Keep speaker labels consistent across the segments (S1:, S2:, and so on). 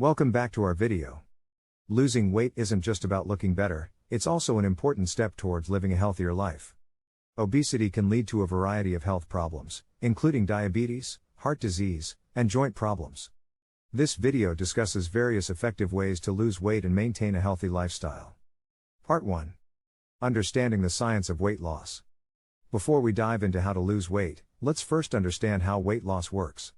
S1: Welcome back to our video. Losing weight isn't just about looking better, it's also an important step towards living a healthier life. Obesity can lead to a variety of health problems, including diabetes, heart disease, and joint problems. This video discusses various effective ways to lose weight and maintain a healthy lifestyle. Part 1. Understanding the science of weight loss. Before we dive into how to lose weight, let's first understand how weight loss works.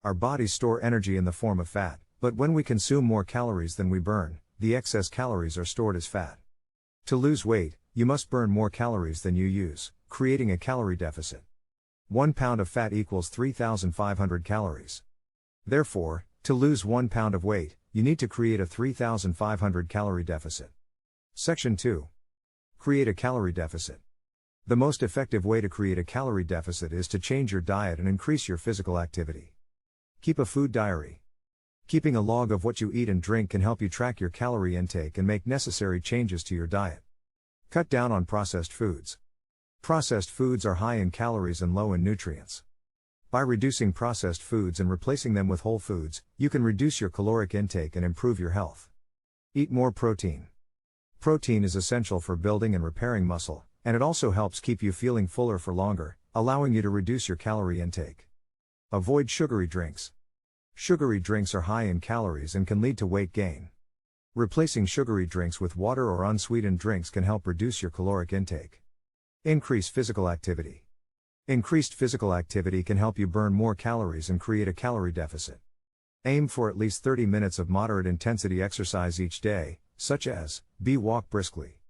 S1: Our bodies store energy in the form of fat, but when we consume more calories than we burn, the excess calories are stored as fat. To lose weight, you must burn more calories than you use, creating a calorie deficit. 1 pound of fat equals 3,500 calories. Therefore, to lose 1 pound of weight, you need to create a 3,500 calorie deficit. Section 2. Create a calorie deficit. The most effective way to create a calorie deficit is to change your diet and increase your physical activity. Keep a food diary. Keeping a log of what you eat and drink can help you track your calorie intake and make necessary changes to your diet. Cut down on processed foods. Processed foods are high in calories and low in nutrients. By reducing processed foods and replacing them with whole foods, you can reduce your caloric intake and improve your health. Eat more protein. Protein is essential for building and repairing muscle, and it also helps keep you feeling fuller for longer, allowing you to reduce your calorie intake. Avoid sugary drinks. Sugary drinks are high in calories and can lead to weight gain. Replacing sugary drinks with water or unsweetened drinks can help reduce your caloric intake. Increase physical activity. Increased physical activity can help you burn more calories and create a calorie deficit. Aim for at least 30 minutes of moderate intensity exercise each day, such as, walk briskly.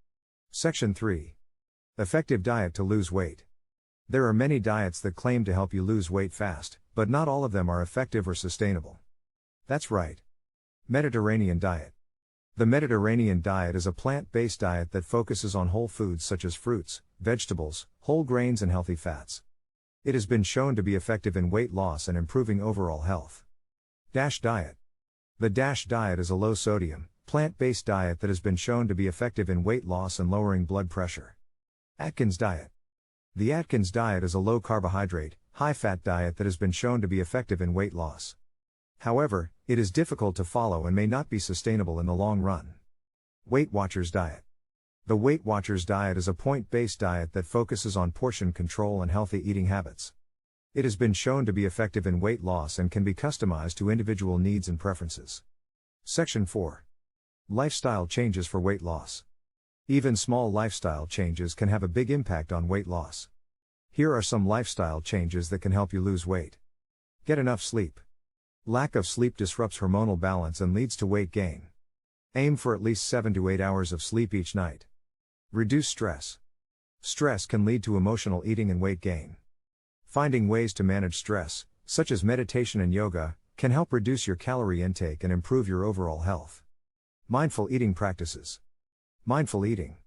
S1: Section 3. Effective diet to lose weight. There are many diets that claim to help you lose weight fast, but not all of them are effective or sustainable. That's right. Mediterranean diet. The Mediterranean diet is a plant-based diet that focuses on whole foods such as fruits, vegetables, whole grains and healthy fats. It has been shown to be effective in weight loss and improving overall health. DASH diet. The DASH diet is a low-sodium, plant-based diet that has been shown to be effective in weight loss and lowering blood pressure. Atkins diet. The Atkins diet is a low-carbohydrate, high-fat diet that has been shown to be effective in weight loss. However, it is difficult to follow and may not be sustainable in the long run. Weight Watchers diet. The Weight Watchers diet is a point-based diet that focuses on portion control and healthy eating habits. It has been shown to be effective in weight loss and can be customized to individual needs and preferences. Section 4. Lifestyle changes for weight loss. Even small lifestyle changes can have a big impact on weight loss. Here are some lifestyle changes that can help you lose weight. Get enough sleep. Lack of sleep disrupts hormonal balance and leads to weight gain. Aim for at least 7 to 8 hours of sleep each night. Reduce stress. Stress can lead to emotional eating and weight gain. Finding ways to manage stress, such as meditation and yoga, can help reduce your calorie intake and improve your overall health. Mindful eating practices. Mindful eating.